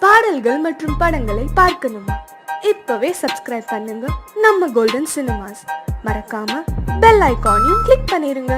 பாடல்கள் மற்றும் படங்களை பார்க்கணுமா? இப்பவே சப்ஸ்கிரைப் பண்ணுங்க நம்ம கோல்டன் சினிமாஸ். மறக்காம பெல் ஐகானையும் கிளிக் பண்ணிருங்க.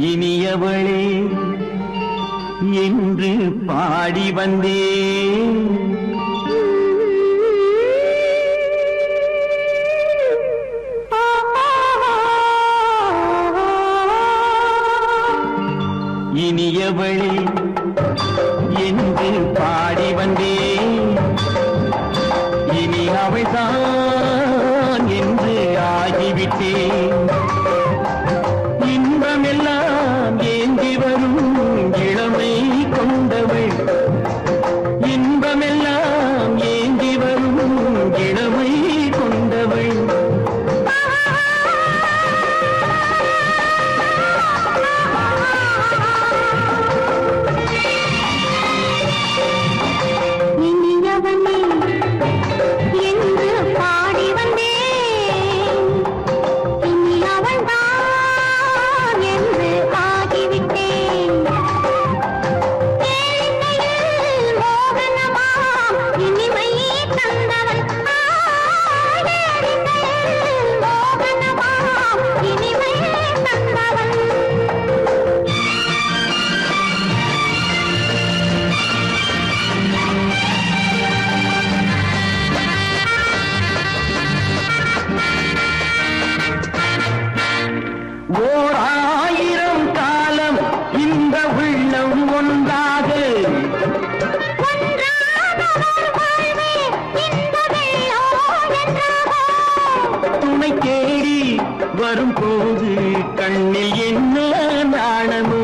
இனியவளே என்று பாடி வந்தேன். இனியவளே என்று பாடி வந்தேன். இனி அவள்தான் என்று ஆகிவிட்டேன். இன்பமெல்லாம் ஏந்தி வரும் இளமை கொண்டவள். இன்பமெல்லாம் ஏந்தி வரும் இளமை கொண்டவள். ஓர் ஆயிரம் காலம் இந்த உள்ளம் ஒன்றாக துணை தேடி வரும்போது கண்ணில் என்ன நாணமோ?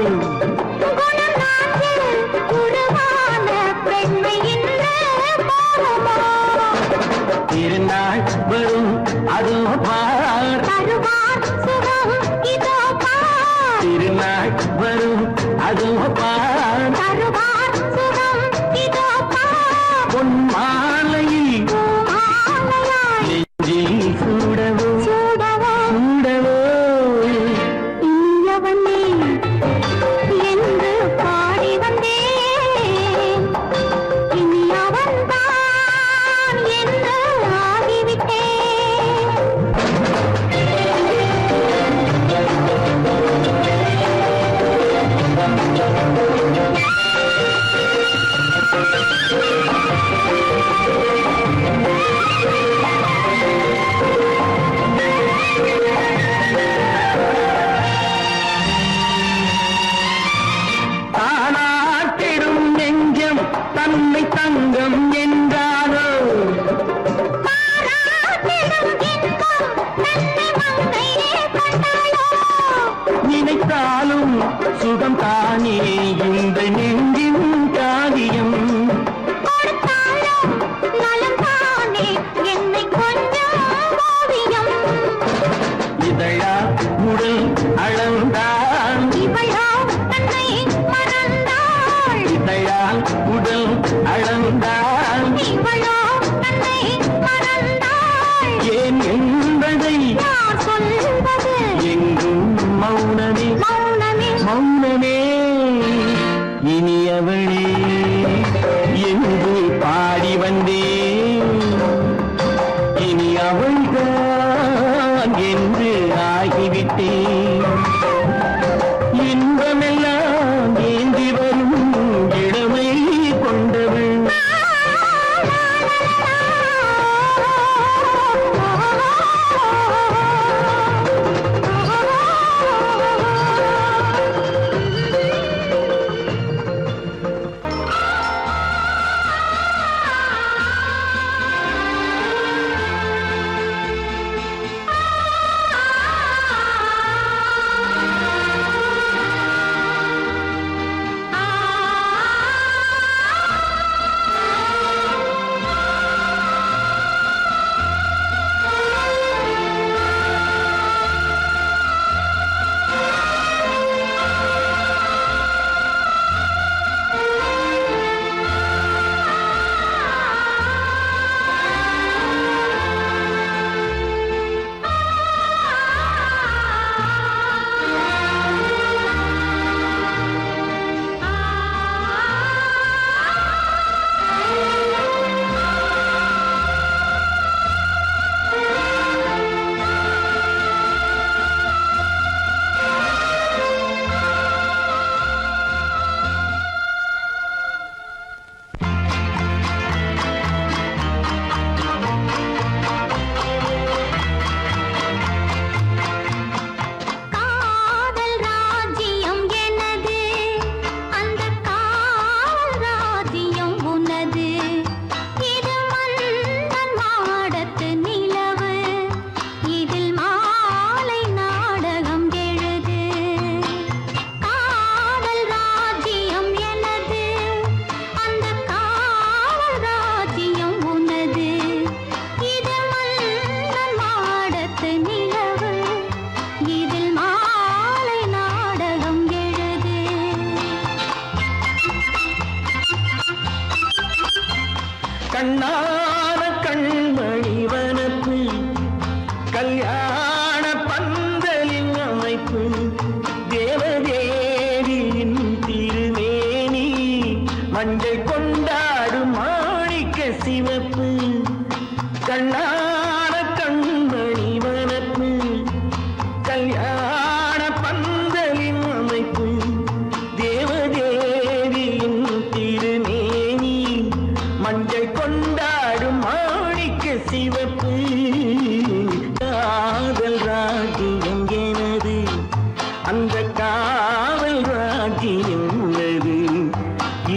திருநாள் வரும் அதோ பார். திருநாள் வரும் அதோ பார். பொன் மாலையில் நெஞ்சில் சூடவோ சூடவோ. என்று பாடி வந்தேன். இனி அவன்தான் என்று ஆகிவிட்டேன். தானாட்டிடும் நெஞ்சம் தன்னை தங்கம் என்றாரோ? நினைத்தாலும் சுகம் தானே இந்த நெஞ்சின் காரியம். இதழா உடல் அளந்தால் இதழால் உடல் அளந்தால் கண்ணான கண்மணி வனப்பு கல்யாண பந்தலின் அமைப்பு தேவதேவியின் திருமேனி மஞ்சள் கொண்டாடும் மாணிக்க சிவப்பு கண்ணான கண்மணி வனப்பு கல்யாண பந்தலின் அமைப்பு தேவதேவியின் திருமேனி மஞ்சள் கொண்டாடும் மாணிக்க சிவப்பு காதல் ராஜ்யம் எனது அந்த காவல் ராஜ்யம் உள்ளது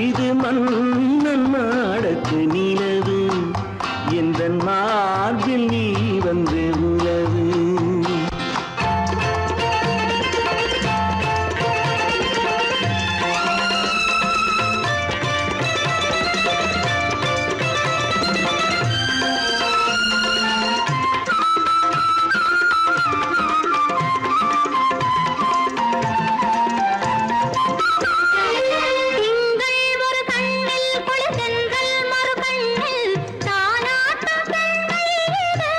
இது மன்னன் மாடத்து நிலவு எந்த மார்பில் நீ வந்து உலவு திங்கள் ஒரு கண்ணில் குளிர்தென்றல் மறு கண்ணில் தானாட்டம் பெண்கள் இது.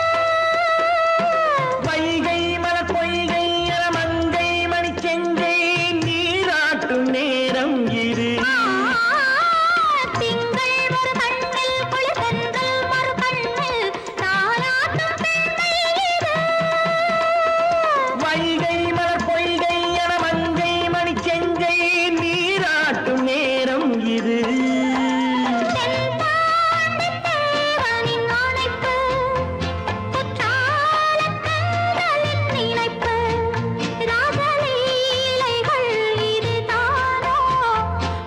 வைகை மலர் பொய்கை மங்கை மணி செங்கை நீராட்டும் நேரம் இது திங்கள் ஒரு கண்ணில் குளிர்தென்றல் மறு கண்ணில் தானாட்டம் பெண்கள் இது. வைகை மலர் பொய்கை மங்கை மணி செங்கை நீராட்டும் நேரம் இது தென்பாண்டித் தேவனின் அணைப்பு, குற்றாலக் கண்களின் நினைப்பு, ராசலீலைகள் இதுதானோ,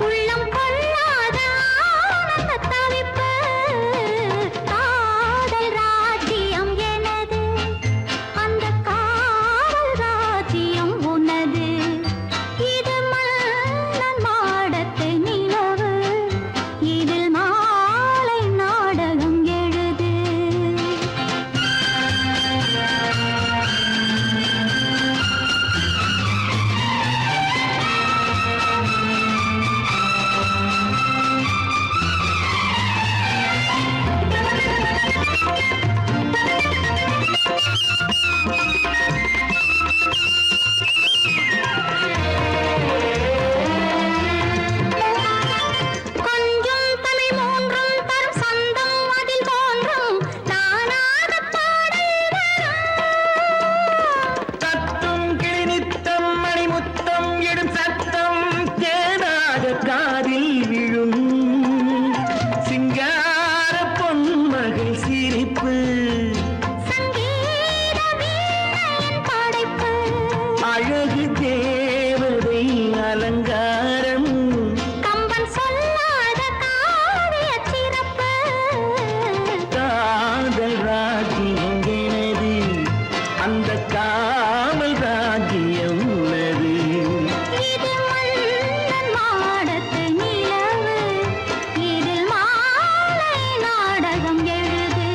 உள்ளம் கொள்ளாத ஆனந்தத் தவிப்பு. காதல் ராஜ்யம் எனது, அந்த காவல் ராஜ்யம் உனது. இது மன்னன் மாடத்து நிலவு, இதில் மாலை நாடகம் எழுது. கொஞ்சம் தமிழ் மூன்றும் தரும் சந்தம் அதில் தோன்றும் நானாகப் பாடல் வரும். தத்தும் கிளி நித்தம் மணிமுத்தம் எடும் சத்தம் தேனாக காதில் விழும் சிங்கார பொன்மகள் சிரிப்பு சங்கீத வீணையின் படைப்பு, அழகு தேவதை அலங்காரம் கம்பன் சொல்லாத காவியச் சிறப்பு. காதல் ராஜ்யம் எனது அந்த காவல் ராஜ்யம் உள்ளது இது மன்னன் மாடத்து நிலவு, இதில் மாலை நாடகம் எழுது.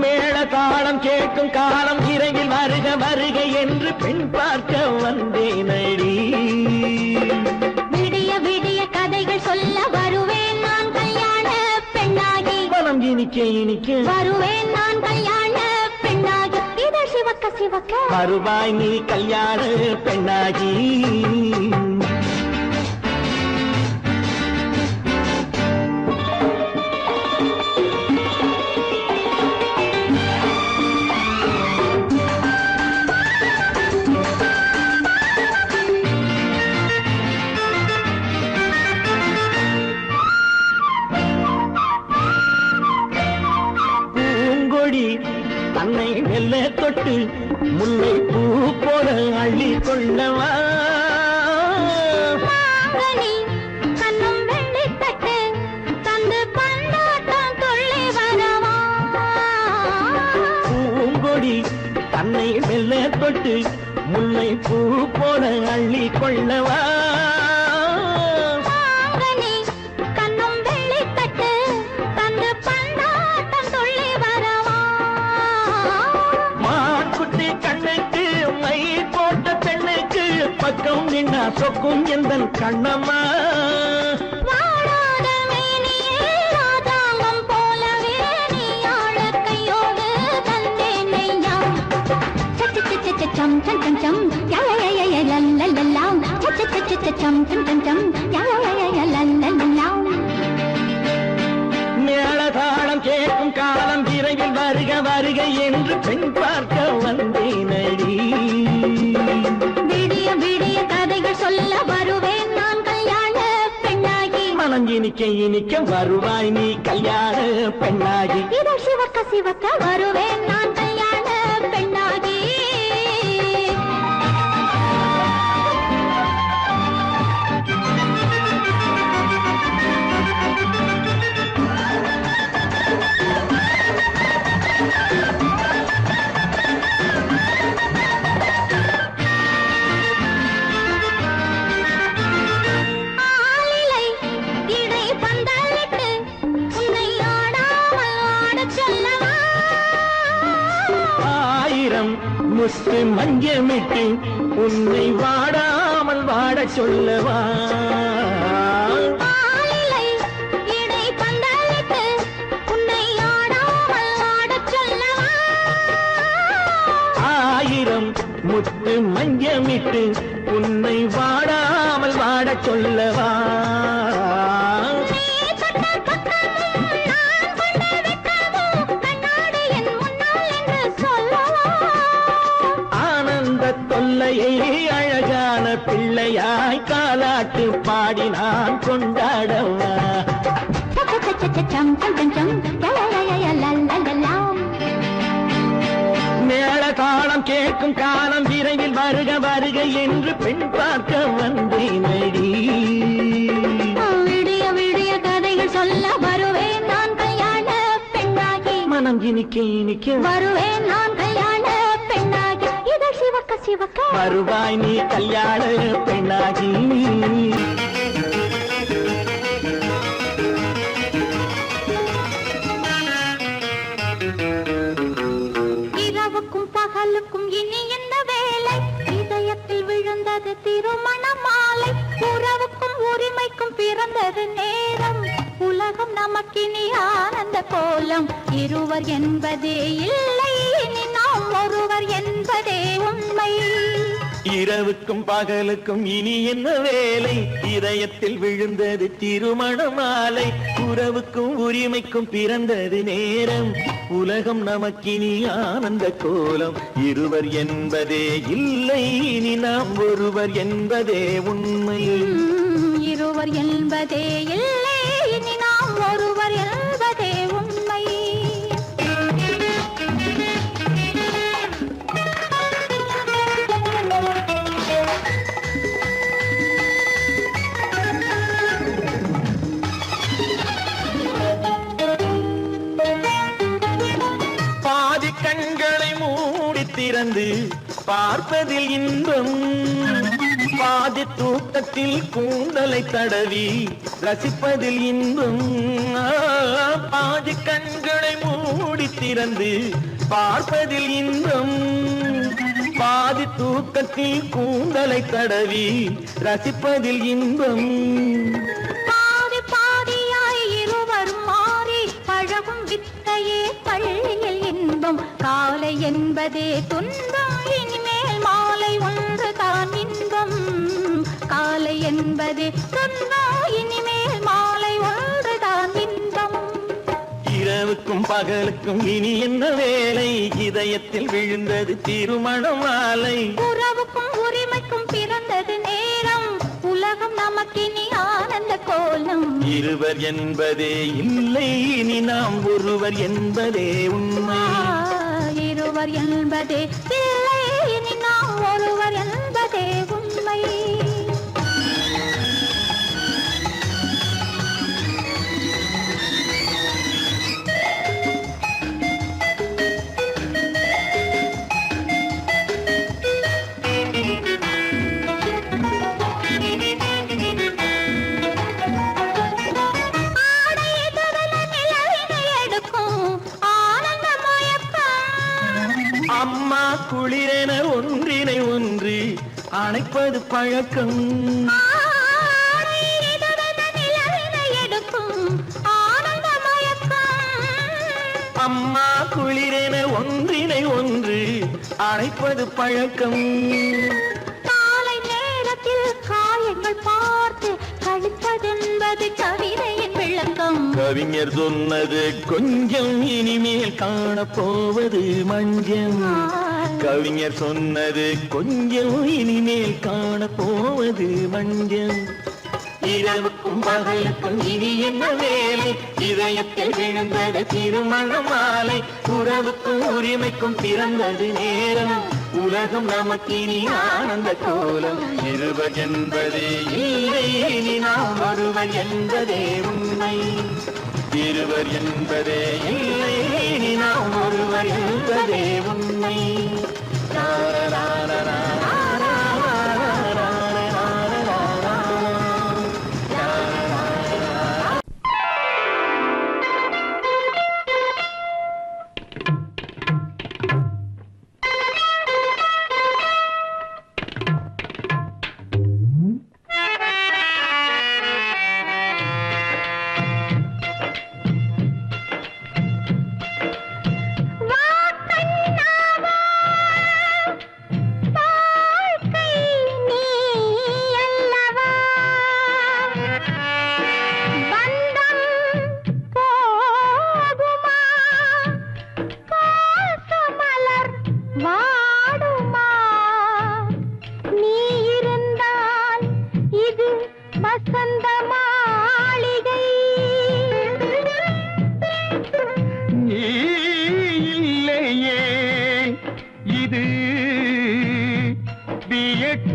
மேள தாளம் கேட்கும் காலம் இறையில் வருக வருக என்று பெண் பார்க்க வந்தேனடி விடிய விடிய கதைகள் சொல்ல வருவேன் நான் கல்யாண பெண்ணாகி. மனம் இனிக்க இனிக்க வருவேன் நான் கல்யாண பெண்ணாகி. இதழ் சிவக்க சிவக்க வருவாய் நீ கல்யாண பெண்ணாகி பூங்கொடி தன்னை மெல்ல தொட்டு முல்லை பூ போல அள்ளி கொள்ளவா மாங்கனி கண்ணும் வெள்ளித்தட்டு தந்து பந்தாட்டம் துள்ளி வரவா. பூங்கொடி கண்ணை மெல்ல தொட்டு முல்லை பூ போல அள்ளி கொள்ளவா மாங்கனி கண்ணும் வெள்ளித்தட்டு தந்து பந்தாட்டம் துள்ளி வரவா மாக்குட்டி கண்ணுக்கு மை போட்ட பெண்ணுக்கு பக்கம் நின்னா சொக்கும் எந்தன் கண்ணம்மா வாடாத மேனியே ராஜாங்கம் போலவே நீ ஆள கையோடு தந்தேனையா சம் சம் சம் சம் யா யா யா யா லல்லல்லா சம் சம் சம் சம் யா யா யா யா லல்லல்லா மேளதாளம் கேட்கும் காலம் விரைவில் வருக வருக என்று பெண் பார்க்க வந்தேனடி விடிய விடிய கதைகள் சொல்ல வருவேன் நான் கல்யாண பெண்ணாகி மனம் இனிக்க இனிக்க வருவாய் நீ கல்யாண பெண்ணாகி இதழ் சிவக்க சிவக்க வருவேன் நான் கல்யாண பெண்ணாகி ஆலிலை இடை பந்தலிட்டு உன்னை ஆடாமல் ஆடச் சொல்லவா ஆயிரம் முத்து மஞ்சமிட்டு உன்னை வாடாமல் வாடச் சொல்லவா ஆலிலை இடை பந்தலிட்டு உன்னை ஆடாமல் ஆடச் சொல்லவா ஆயிரம் முத்து மஞ்சமிட்டு உன்னை வாடாமல் வாடச் சொல்லவா நீ தொட்ட பக்கமும் நான் கொண்ட வெட்கமும் கண்ணாடி என் முன்னால் என்று சொல்லவா ஆனந்த தொல்லையை அழகான பிள்ளையாய் காலாட்டு பாடி நான் கொண்டாடவா சம் சம் சம் சம் யா யா யா யா லல்லல்லா மேள தாளம் கேட்கும் காலம் விரைவில் வருக வருக என்று பெண் பார்க்க வந்தேனடி விடிய விடிய கதைகள் சொல்ல வருவேன் நான் கல்யாண பெண்ணாகி மனம் இனிக்க இனிக்க வருவேன் நான் கல்யாண பெண்ணாகி இதழ் சிவக்க சிவக்க வருவாய் நீ கல்யாண பெண்ணாகி இரவுக்கும் பகலுக்கும் இனி என்ன வேலை இதயத்தில் விழுந்தது திருமண மாலை உறவுக்கும் உரிமைக்கும் பிறந்தது நேரம் உலகம் நமக்கினி ஆனந்த கோலம் இருவர் என்பதே இல்லை இனி நாம் ஒருவர் என்பதே உண்மை இரவுக்கும் பகலுக்கும் இனி என்ன வேலை இதயத்தில் விழுந்தது திருமண மாலை உறவுக்கும் உரிமைக்கும் பிறந்தது நேரம் உலகம் நமக்கினி ஆனந்த கோலம் இருவர் என்பதே இல்லை இனி நாம் ஒருவர் என்பதே உண்மை இருவர் என்பதே இல்லை இனி நாம் ஒருவர் என்பதே உண்மை பாதி கண்களை மூடி திறந்து பார்ப்பதில் இன்பம் பாதி தூக்கத்தில் கூந்தலை தடவி ரசிப்பதில் இன்பம் பாதி கண்களை மூடி திறந்து பார்ப்பதில் இன்பம் பாதி தூக்கத்தில் கூந்தலை தடவி ரசிப்பதில் இன்பம் பாதி பாதியாய் இருவர் மாறி பழகும் வித்தையே பள்ளியில் இன்பம் காலை என்பதே துன்பம் இனிமேல் மாலை ஒன்று தான் இன்பம் காலை என்பதே துன்பம் இனிமேல் மாலை ஒன்று தான் இன்பம் இரவுக்கும் பகலுக்கும் இனி என்ன வேலை இதயத்தில் விழுந்தது திருமண மாலை உறவுக்கும் உரிமைக்கும் பிறந்தது நேரம் உலகம் நமக்கினி ஆனந்த கோலம் இருவர் என்பதே இல்லை இனி நாம் ஒருவர் என்பதே உண்மை இருவர் என்பதே இல்லை இனி நாம் ஒருவர் என்பதே உண்மை குளிரென ஒன்றினை ஒன்று அணைப்பது பழக்கம். அம்மா குளிரென ஒன்றினை ஒன்று அணைப்பது பழக்கம். காலை நேரத்தில் காயங்கள் பார்த்து கழிப்பதென்பது கவிதையின் விளக்கம். கவிஞர் சொன்னது கொஞ்சம் இனிமேல் காணப்போவது மஞ்சள். கவிஞர் சொன்னது கொஞ்சம் இனிமேல் காணப்போவது மஞ்சள். இரவுக்கும் பகலுக்கும் இனி என்ன வேலை, இதயத்தில் விழுந்தது திருமண மாலை. உறவுக்கும் உரிமைக்கும் பிறந்தது நேரம், உலகம் நமக்கினி ஆனந்த கோலம். இருவர் என்பதே இல்லை, இனி நாம் ஒருவர் என்பதே உண்மை. இருவர் என்பதே இல்லை, இனி நாம் ஒருவர் என்பதே உண்மை.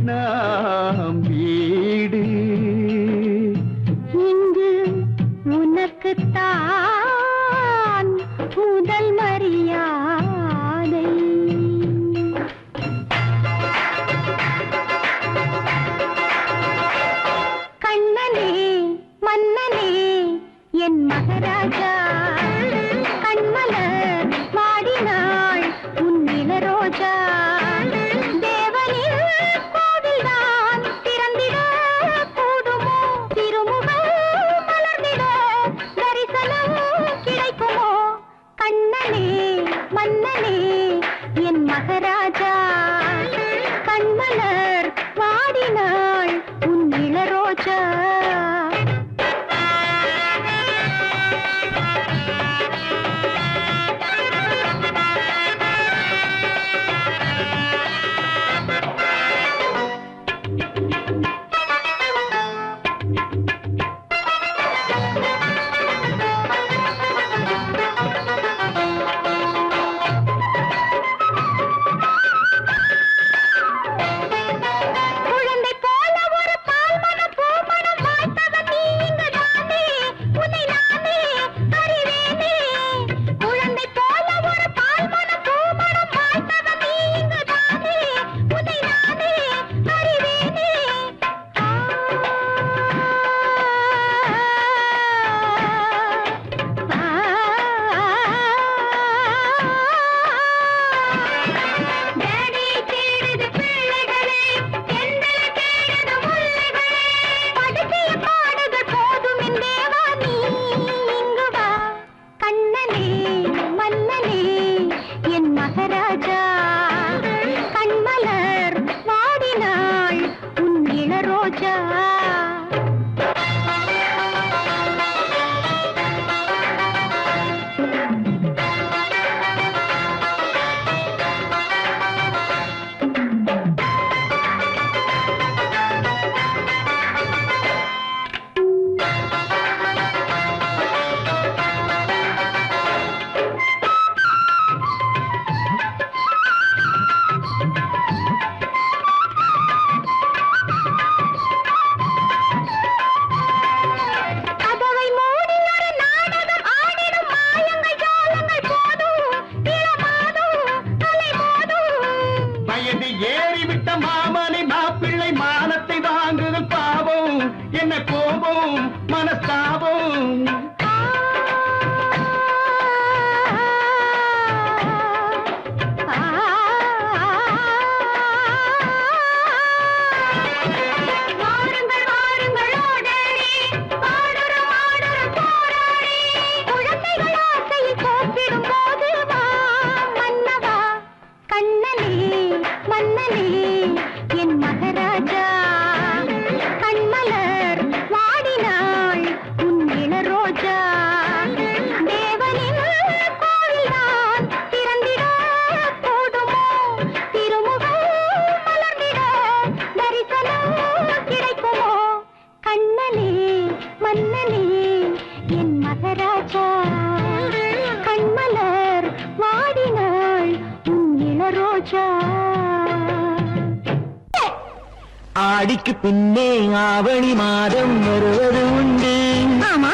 நாம் வீடு இங்கு உனக்குத்தான் முதல் மரியாதை. கண்ணனே மன்னனே என் மகாராஜா, கண்மலர் வாடினாள் உன் இளரோஜா. மகாராஜா கண்மலர் வாடினாள் உன் இளரோஜா. என்ன கோபம் மனஸ்தாபம். கண்ணலே என் மகராஜா கண்மலர் வாடினாள் உன் இளரோஜா தேவனின் கோவில்தான் திறந்திட போதுமோ திருமுகம் மலர்ந்திட தரிசனம் கிடைக்குமோ கண்ணலே மன்னனே என் மகராஜா கண்மலர் வாடினாள் உன் இளரோஜா ஆடிக்கு பின்னே ஆவணி மாதம் வருவது உண்டு ஆமா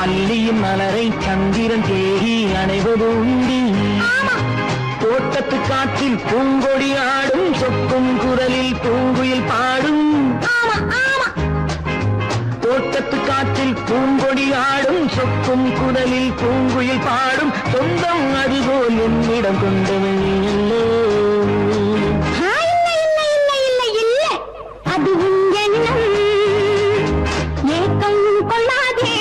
அல்லியின் மலரை சந்திரன் தேடி அணைவது உண்டு ஆமா தோட்டத்து காற்றில் பூங்கொடி ஆடும் சொக்கும் குரலில் பூங்குயில் பாடும் ஆமா ஆமா தோட்டத்து காற்றில் பூங்கொடி ஆடும் சொக்கும் குரலில் பூங்குயில் பாடும் சொந்தம் அதுபோல் என்னிடம் கொண்டவள் நீ அல்லோ அது உன் எண்ணம் ஏக்கம் கொள்ளாதே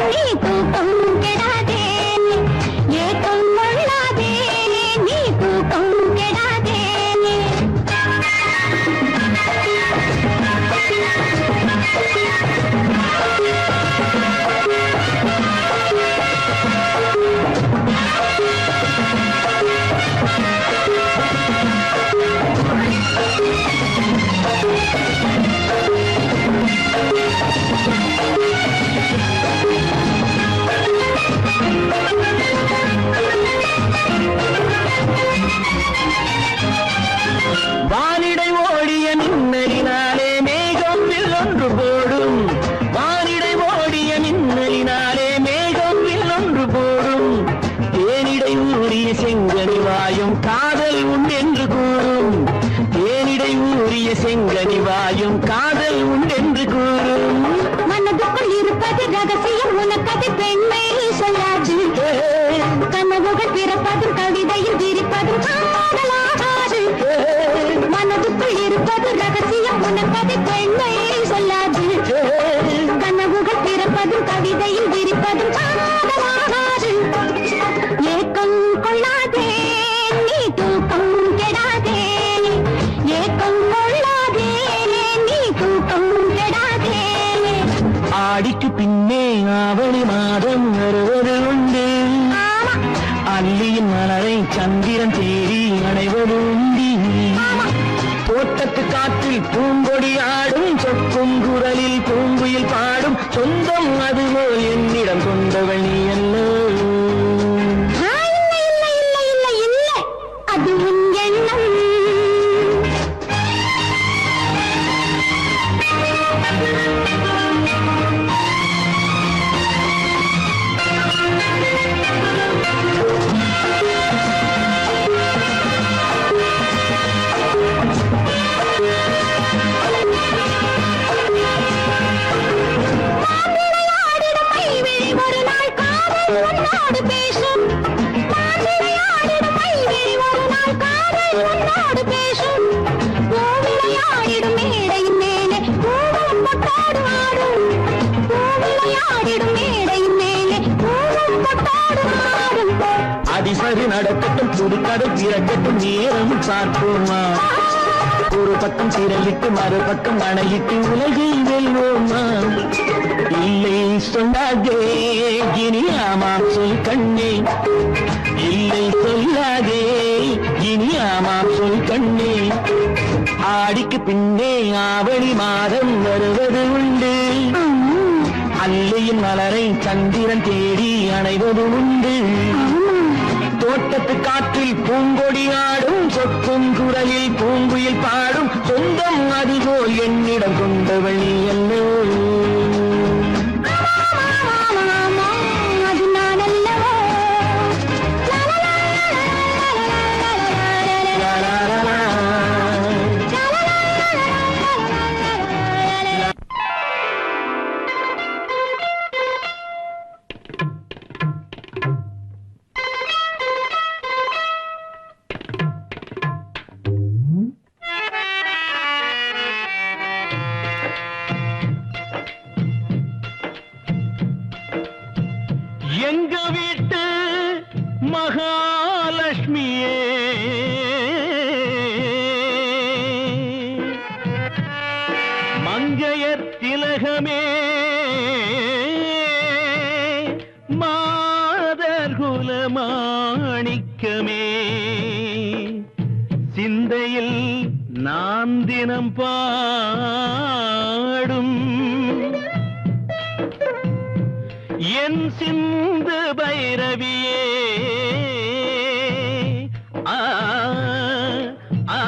நீ தூக்கம் கெடாதே ஏக்கம் கொள்ளாதே நீ தூக்கம் கெடாதே வானிடை ஓடிய மின்னலினாலே மேகம் வில்லொன்று போடும் வானிடை ஓடிய மின்னலினாலே மேகம் வில்லொன்று போடும் தேனிடை ஊறிய செங்கனி வாயும் காதல் உண்டென்று கூறும் தேனிடை ஊறிய செங்கனி வாயும் காதல் உண்டென்று கூறும் மனதுக்குள் இருப்பது ரகசியம் உனக்கது பெண்மை சொல்லாது கனவுகள் பிறப்பதும் கவிதையில் விரிப்பதும் காதலாகாது மனதுக்குள் இருப்பது ரகசியம் உனக்கது பெண்மை சொல்லாது கனவுகள் பிறப்பதும் கவிதையில் விரிப்பதும் காதலாகாது ஏக்கம் கொள்ளாதே நீ தூக்கம் கெடாதே ஏக்கம் கொள்ளாதே நீ தூக்கம் கெடாதே ஆடிக்கு பின்னே ஆவணி மாதம் வருவது உண்டு அல்லியின் மலரை சந்திரன் தேடி அணைவது உண்டு தோட்டத்து காற்றில் பூங்கொடி ஆடும் சொக்கும் குரலில் பூங்குயில் பாடும் சொந்தம் அதுபோல் என்னிடம் கொண்டவள் நீ அல்லோ அது உன் எண்ணம் ஒரு நாள் காதல் உன்னோடு பேசும் விளையாடிடும் ஒரு நாள் காதல் உன்னோடு பேசும் விளையாடிடும் மேடையின் மேலே பூவும் பொட்டாடு ஆடும் விளையாடிடும் மேடையின் மேலே பூவும் பொட்டாடு ஆடும் அதிசரி நடக்கட்டும் புதுக்கடை பிறக்கட்டும் நேரம் பார்ப்போமா ஒரு பக்கம் திரளிட்டு மறுபக்கம் அணையிட்டு உலகை வெல்வோமா இல்லை சொல்லாதே இனி ஆமாம் சொல் கண்ணே இல்லை சொல்லாதே இனி ஆமாம் சொல் கண்ணே ஆடிக்கு பின்னே ஆவணி மாதம் வருவது உண்டு அல்லையின் மலரை சந்திரன் தேடி அணைவது உண்டு தோட்டத்து காற்றில் பூங்கொடி ஆடும் சொக்கும் குரலில் பூங்குயில் பாடும் சொந்தம் அதுபோல் என்னிடம் கொண்டவள் நீ அல்லோ அது நான் அல்லவோ மரகமே மாதர் குலமாணிக்கமே சிந்தையில் நான் தினம் பாடும் என் சிந்து பைரவியே ஆ ஆ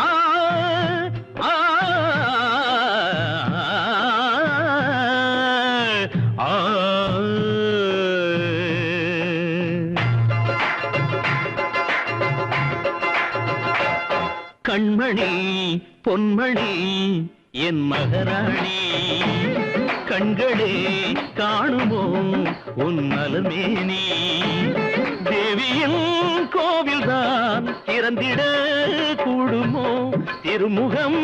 ஆ ஆ ஆ கண்மணி பொன்மணி என் மகராணி கண்களே காணுமோ உன் நலமேனி தேவியின் கோவில்தான் திறந்திட கூடுமோ திருமுகம்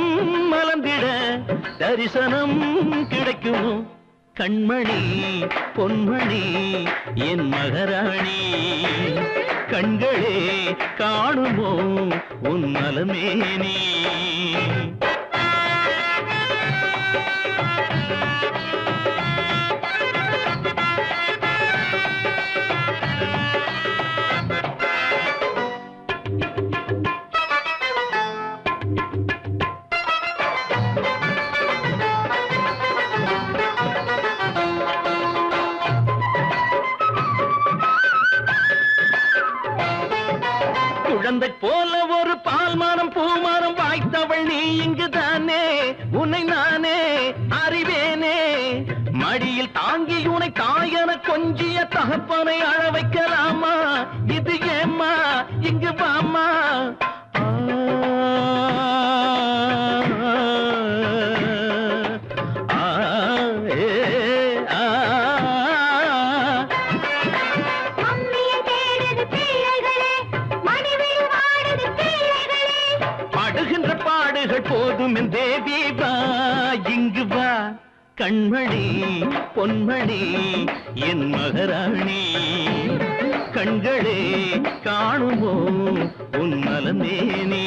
மலர்ந்திட தரிசனம் கிடைக்குமோ கண்மணி பொன்மணி என் மகராணி கண்களே காணுமோ உன் நலமேனி குழந்தை போல ஒரு பால்மானம் பூமானம் வாய்த்தவள் நீ இங்குதானே உன்னை நானே அறிவேனே மடியில் தாங்கி உனை தாயன கொஞ்சிய தகப்பனை அழ வைக்கலாமா இது ஏம்மா இங்கு வாமா போதும் என் தேவி வா இங்கு வா கண்மணி பொன்மணி என் மகராணி கண்களே காணுமோ உன் நலமேனி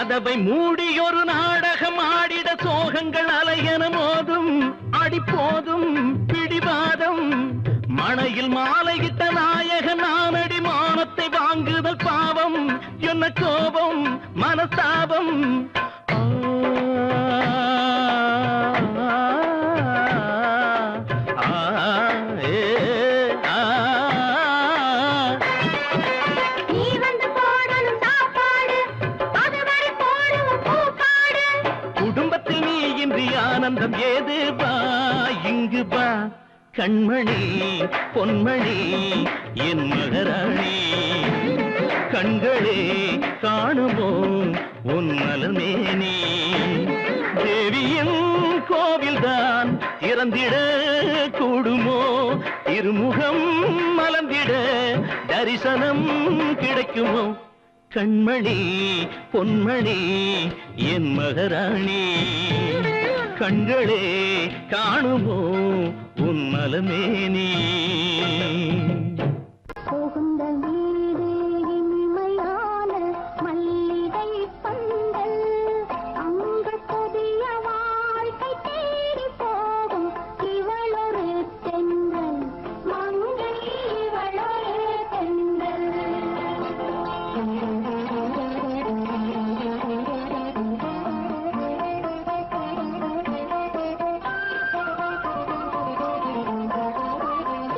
கதவை மூடி ஒரு நாடகம் ஆடிட சோகங்கள் அலையன மோதும் அடிப்போதும் பிடிவாதம் மணையில் மாலையிட்ட நாயக நானடி மானத்தை வாங்குதல் பாவம் என்ன கோபம் மனஸ்தாபம் ஆனந்தம் ஏது வா இங்கு வா கண்மணி பொன்மணி என் மகராணி கண்களே காணுமோ உன் நலமேனி தேவியின் கோவில்தான் திறந்திட கூடுமோ திருமுகம் மலர்ந்திட தரிசனம் கிடைக்குமோ கண்மணி பொன்மணி என் மகராணி கண்களே காணுமோ உன் நலமேனி புகுந்த வீடு இனிமையான மல்லிகை பந்தல் அங்கு புதிய வாழ்க்கை தேடி போகும் இவளொரு தென்றல் மங்கை இவளொரு தென்றல்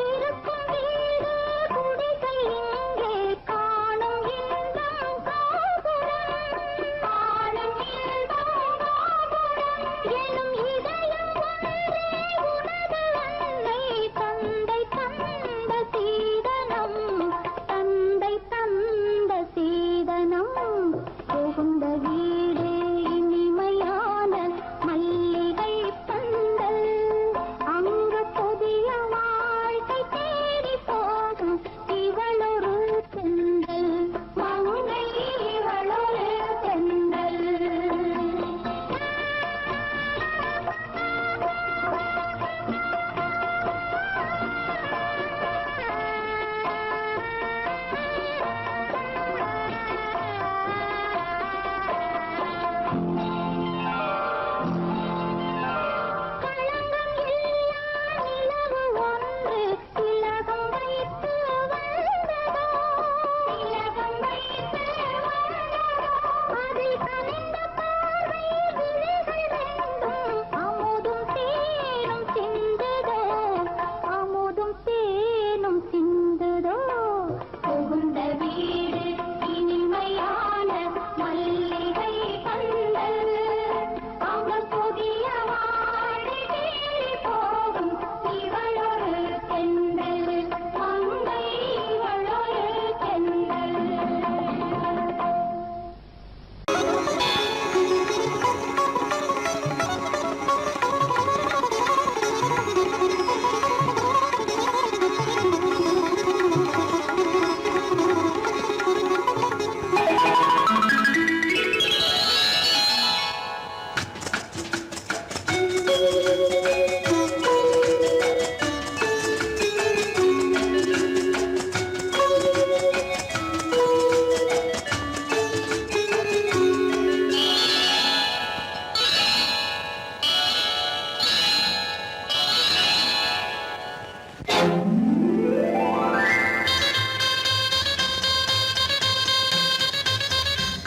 இருக்கும்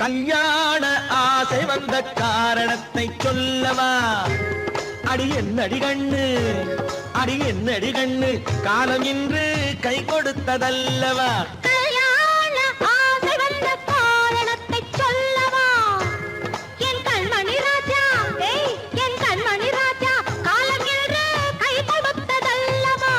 கல்யாண ஆசை வந்த காரணத்தை சொல்லவா? அடி என்னடி கண்ணு, அடி என்னடி கண்ணு, காலம் இன்று கை கொடுத்ததல்லவா? கல்யாண ஆசை வந்த காரணத்தை சொல்லவா? என் கண்மணி ராஜா, என் கண்மணி ராஜா, காலம் என்று கை கொடுத்ததல்லவா?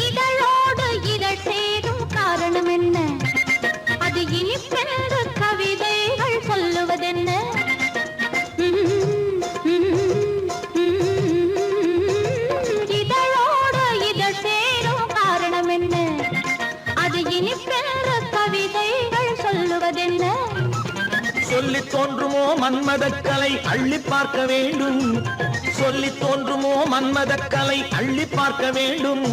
இதழோடு இதழ் சேரும் காரணம் என்ன? அது இனிப்பென்று கவிதைகள் சொல்லுவதென்ன? இதழோடு இதழ் சேரும் காரணம் என்ன? அது இனிப்பென்று கவிதைகள் சொல்லுவதென்ன? சொல்லி தோன்றுமோ மன்மதக்கலை அள்ளி பார்க்க வேண்டும், சொல்லி தோன்றுமோ மன்மதக்கலை அள்ளி பார்க்க வேண்டும்.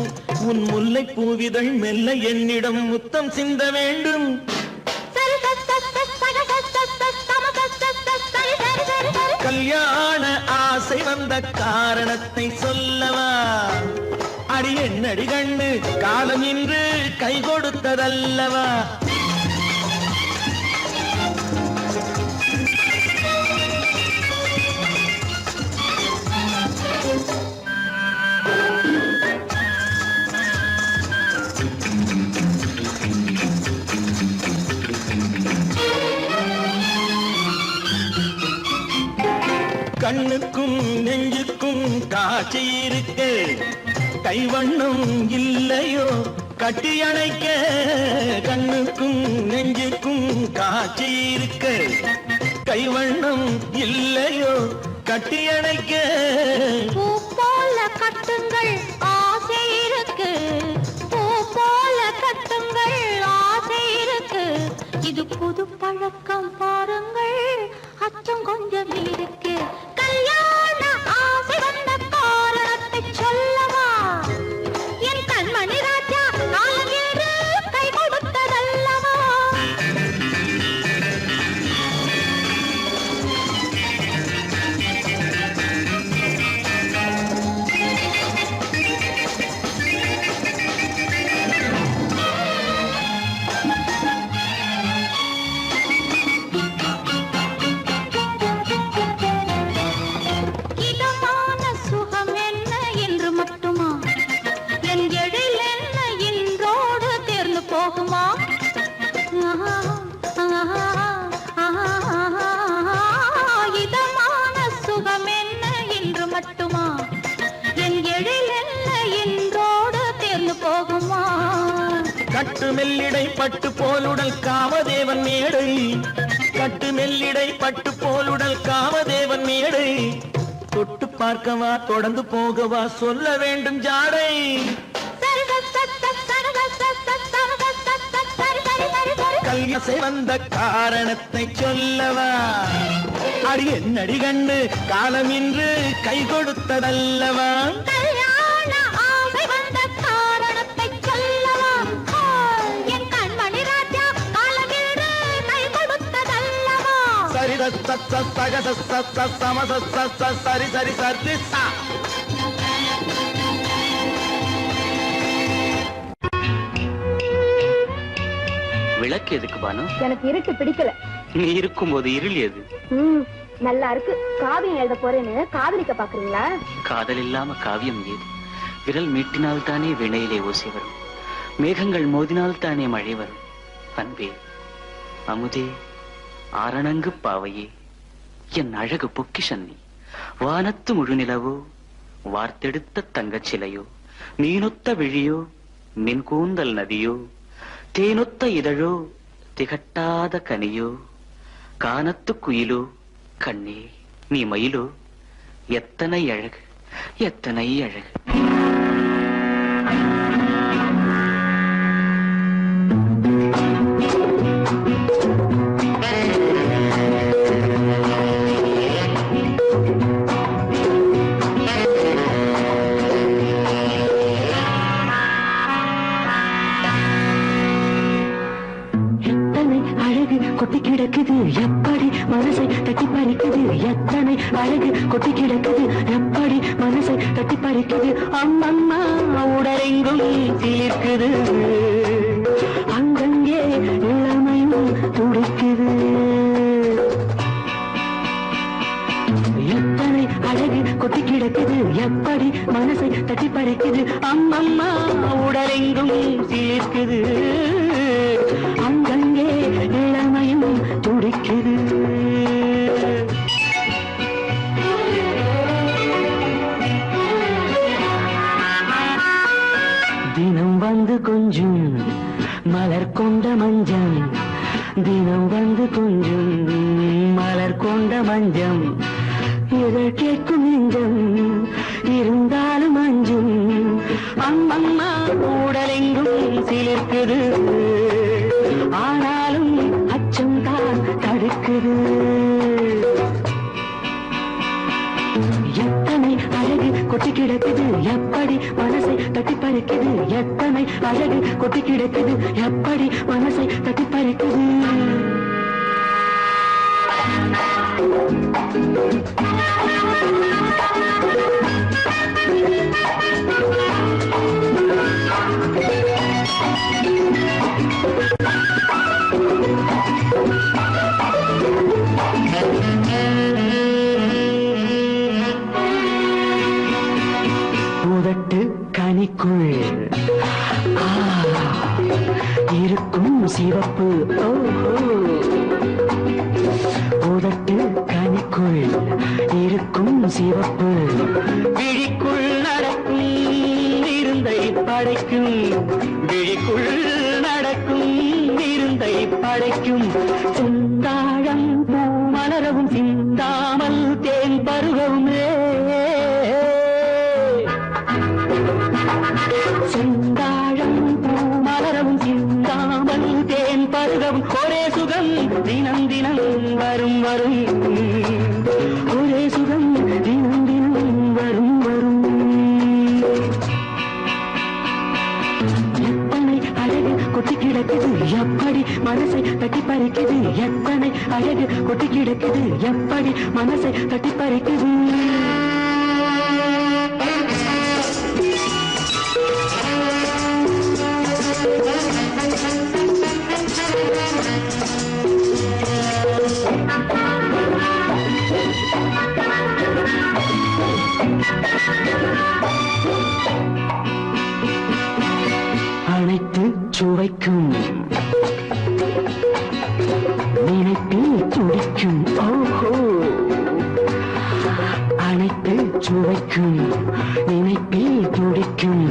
உன் முல்லை பூவிதழ் மெல்ல என்னிடம் முத்தம் சிந்த வேண்டும். கல்யாண ஆசை வந்த காரணத்தை சொல்லவா? அடி என்னடி கண்ணு, காலம் இன்று கை கொடுத்ததல்லவா? கண்ணுக்கும் நெஞ்சுக்கும் காட்சி இருக்க, கைவண்ணம் இல்லையோ கட்டி அணைக்க? கண்ணுக்கும் நெஞ்சுக்கும் காட்சி இருக்க, கைவண்ணம் இல்லையோ கட்டி அணைக்க? பூ போல கட்டுங்கள் ஆசை இருக்கு, பூ போல கட்டுங்கள் ஆசை இருக்கு. இது புது பழக்கம் பாருங்கள், அச்சம் கொஞ்சம் இருக்கு. கல்யாண ஆசை வந்த காரணத்தை சொல்லவா? என் கண்மணி ராஜா, காலம் என்று கை கொடுத்ததல்லவா? இதமான சுகம் என்ன என்று மட்டுமா? என் எழில் என்ன இன்றோடு தேர்ந்து போகுமா? இதமான சுகம் என்ன என்று மட்டுமா? என் எழில் என்ன இன்றோடு தேர்ந்து போகுமா? கட்டு மெல்லிடை பட்டு போலுடல் காமதேவன் மேடை, கட்டு மெல்லிடை பட்டு போலுடல் காமதேவன் மேடை. தொட்டு பார்க்கவா தொடர்ந்து போகவா சொல்ல வேண்டும் ஜாடை. கல்யாசை வந்த காரணத்தை சொல்லவா? அடி என்னடி கண்டு, காலம் இன்று கை கொடுத்ததல்லவா? கல்யாண ஆசை வந்த காரணத்தை சொல்லவா? என் கண்மணி ராஜா, காலம் என்று கை கொடுத்ததல்லவா? சரி சக சம சரி சரி சரி சா. விளக்கு எதுக்கு பானு? எனக்கு இருட்டு பிடிக்கல. நீ இருக்கும்போது இருள் எது? நல்லா இருக்கு. காவியம் எழுத போறேன்னு காதலிக்க பாக்குறீங்களா? காதல் இல்லாம காவியம் ஏது? விரல் மீட்டினால் தானே வினையிலே ஓசை வரும், மேகங்கள் மோதினால் தானே மழை வரும். அன்பே, அமுதே, ஆரணங்கு பாவையே, என் அழகு பொக்கிஷன்னி, வானத்து முழுநிலவோ, வார்த்தெடுத்த தங்கச் சிலையோ, நீனொத்த விழியோ, நின் கூந்தல் நதியோ, தேனொத்த இதழோ, திகட்டாத கனியோ, கானத்து குயிலோ, கண்ணே நீ மயிலோ, எத்தனை அழகு, எத்தனை அழகு. கிடக்குது எப்படி மனசை தட்டி பறிக்குது எத்தனை அழகு கொட்டி கிடக்குது எப்படி மனசை தட்டி பறிக்குது அம்மம்மா உடலெங்கும் சீர்க்குது அங்கங்கே இளமையும் துடிக்குது எத்தனை அழகு கொட்டி கிடக்குது எப்படி மனசை தட்டி பறிக்குது அம்மம்மா உடலெங்கும் சீர்க்குது அங்கங்கே இளமையும் துடிக்குது தினம் வந்து கொஞ்சம் மலர் கொண்ட மஞ்சம் தினம் வந்து கொஞ்சம் மலர் கொண்ட மஞ்சம் இதழ் கேட்கும் நெஞ்சம் இருந்தாலும் அஞ்சும் அம்மம்மா உடலெங்கும் சிலிர்க்குது ஆனாலும் அச்சம் தான் தடுக்குது எத்தனை அழகு கொட்டி கிடக்குது எப்படி மனசை தட்டி பறிக்குது எத்தனை அழகு கொட்டி கிடக்குது எப்படி மனசை தட்டி பறிக்குது உதட்டு கனிக்குள் இருக்கும் சிவப்பு உதட்டு கனிக்குள் இருக்கும் சிவப்பு விழிக்குள் நடக்கும் இருந்தை படைக்கும் விழிக்குள் நடக்கும் இருந்தை படைக்கும் செந்தாழம் பூ மலரவும் சிந்தாமல் தேன் பருகவுமே செந்தாழம் பூ மலரவும் சிந்தாமல் தேன் பருகவும் ஒரே சுகம் தினம் தினம் வரும் வரும் ஒரே சுகம் தினம் தினம் வரும் வரும் எத்தனை அழகு கொட்டி கிடக்குது எப்படி மனசை தட்டி பறிக்குது எத்தனை அழகு கொட்டி கிடக்குது எப்படி மனசை தட்டி பறிக்குது அனைத்து சுவைக்கும் நினைப்பில் துடிக்கும் ஓஹோ அனைத்து சுவைக்கும் நினைப்பில் துடிக்கும்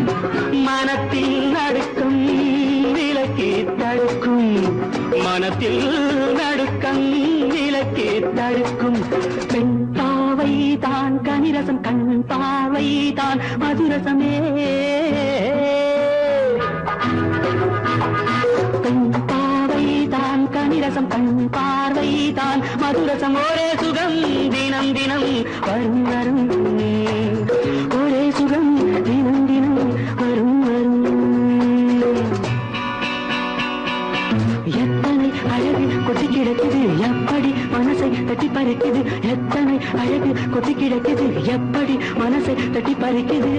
மனத்தில் நடுக்கம் விலக்கி தடுக்கும் மனத்தில் நடுக்கம் விலக்கி தடுக்கும் பெண் பாவை தான் கனிரசம் கண் பாவை தான் மதுரசமே பெண் பாவை தான் கனிரசம் கண் பார்வை தான் மதுரசம் ஒரே சுகம் தினம் தினம் வரும் வரும் ஒரே சுகம் தினம் தினம் வரும் வரும் எத்தனை அழகு கொட்டி கிடக்குது எப்படி மனசை தட்டி பறிக்குது எத்தனை அழகு கொட்டி கிடக்குது எப்படி மனசை தட்டி பறிக்குது